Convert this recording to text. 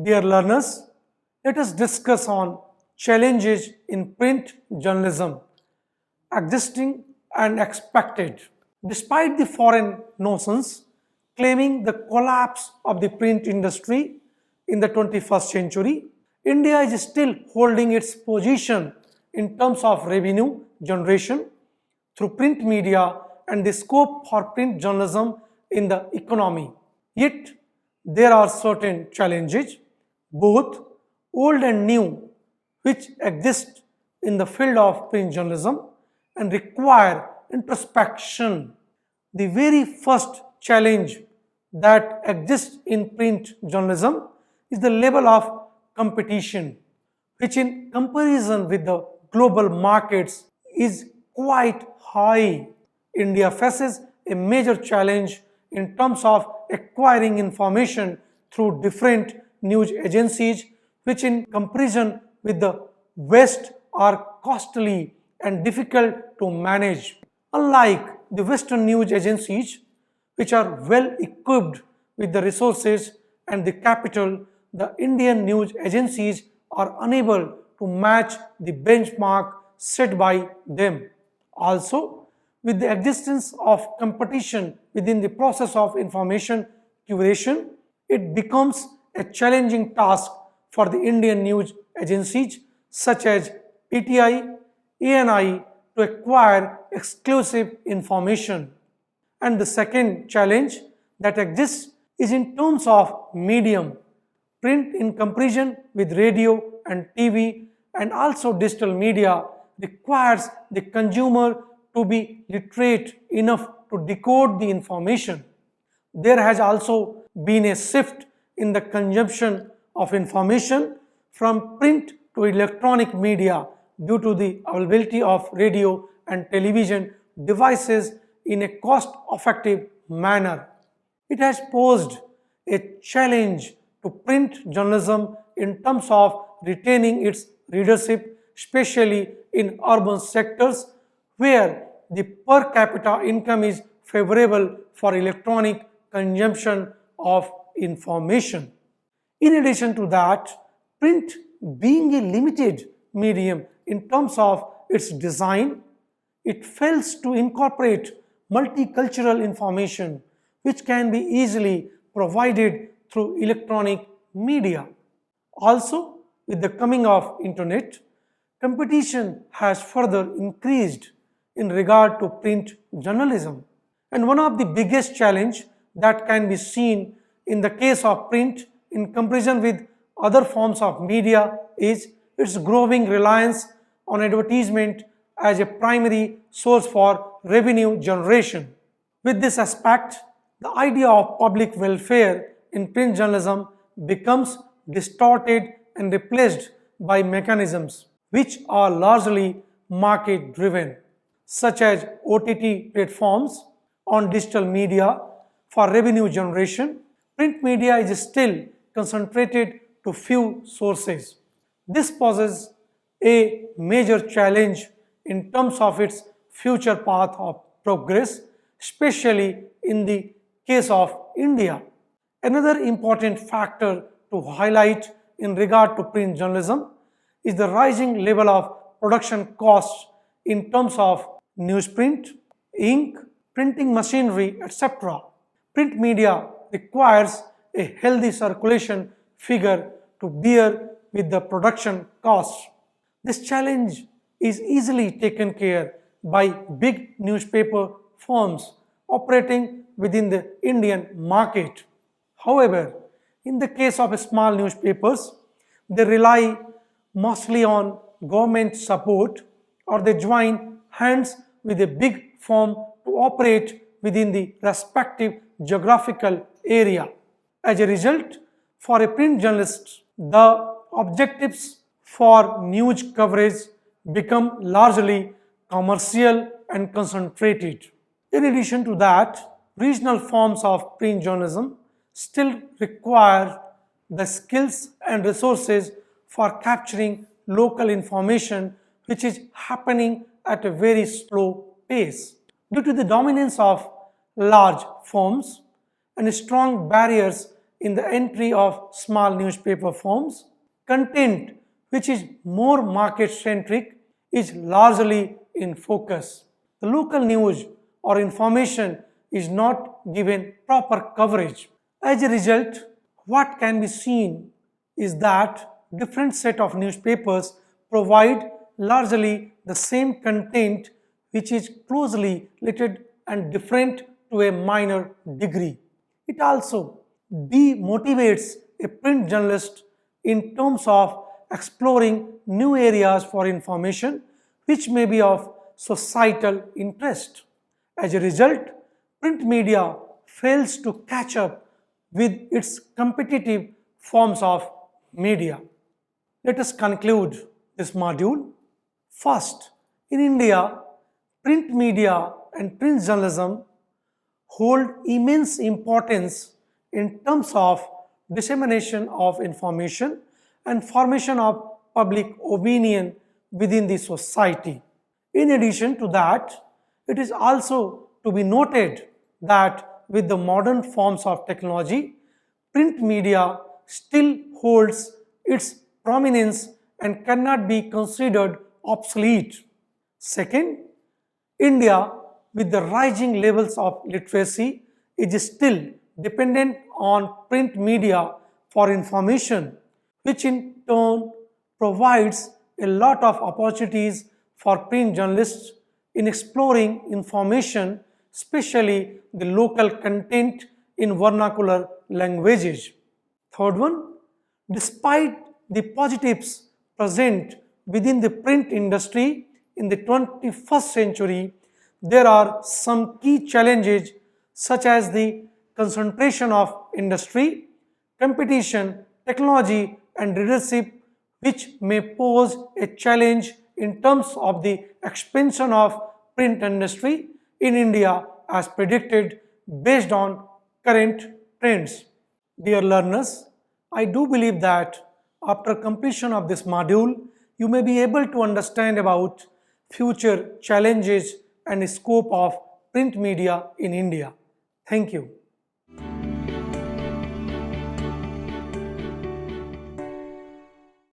Dear learners, let us discuss on challenges in print journalism, existing and expected. Despite the foreign notions claiming the collapse of the print industry in the 21st century, India is still holding its position in terms of revenue generation through print media and the scope for print journalism in the economy. Yet, there are certain challenges, both old and new, which exist in the field of print journalism and require introspection. The very first challenge that exists in print journalism is the level of competition, which in comparison with the global markets is quite high. India faces a major challenge in terms of acquiring information through different news agencies, which in comparison with the West are costly and difficult to manage. Unlike the Western news agencies, which are well equipped with the resources and the capital, the Indian news agencies are unable to match the benchmark set by them. Also, with the existence of competition within the process of information curation, it becomes a challenging task for the Indian news agencies such as PTI, ANI to acquire exclusive information. And the second challenge that exists is in terms of medium. Print in comparison with radio and TV and also digital media requires the consumer to be literate enough to decode the information. There has also been a shift in the consumption of information from print to electronic media due to the availability of radio and television devices in a cost-effective manner. It has posed a challenge to print journalism in terms of retaining its readership, especially in urban sectors where the per capita income is favorable for electronic consumption of information. In addition to that, print being a limited medium in terms of its design, it fails to incorporate multicultural information which can be easily provided through electronic media. Also, with the coming of internet, competition has further increased in regard to print journalism. And one of the biggest challenge that can be seen in the case of print in comparison with other forms of media is its growing reliance on advertisement as a primary source for revenue generation. With this aspect, the idea of public welfare in print journalism becomes distorted and replaced by mechanisms which are largely market driven, such as OTT platforms on digital media for revenue generation. Print media is still concentrated to few sources. This poses a major challenge in terms of its future path of progress, especially in the case of India. Another important factor to highlight in regard to print journalism is the rising level of production costs in terms of newsprint, ink, printing machinery, etc. Print media requires a healthy circulation figure to bear with the production costs. This challenge is easily taken care by big newspaper firms operating within the Indian market. However, in the case of small newspapers, they rely mostly on government support or they join hands with a big firm to operate within the respective geographical area. As a result, for a print journalist, the objectives for news coverage become largely commercial and concentrated. In addition to that, regional forms of print journalism still require the skills and resources for capturing local information which is happening at a very slow pace. Due to the dominance of large firms and strong barriers in the entry of small newspaper firms. Content which is more market centric is largely in focus. The local news or information is not given proper coverage. As a result, what can be seen is that different set of newspapers provide largely the same content which is closely related and different to a minor degree. It also demotivates a print journalist in terms of exploring new areas for information which may be of societal interest. As a result, print media fails to catch up with its competitive forms of media. Let us conclude this module. First, in India, print media and print journalism hold immense importance in terms of dissemination of information and formation of public opinion within the society. In addition to that, it is also to be noted that with the modern forms of technology, print media still holds its prominence and cannot be considered obsolete. Second, India, with the rising levels of literacy, is still dependent on print media for information, which in turn provides a lot of opportunities for print journalists in exploring information, especially the local content in vernacular languages. Third one, despite the positives present within the print industry in the 21st century, there are some key challenges such as the concentration of industry, competition, technology and leadership which may pose a challenge in terms of the expansion of print industry in India as predicted based on current trends. Dear learners, I do believe that after completion of this module, you may be able to understand about future challenges and scope of print media in India. Thank you.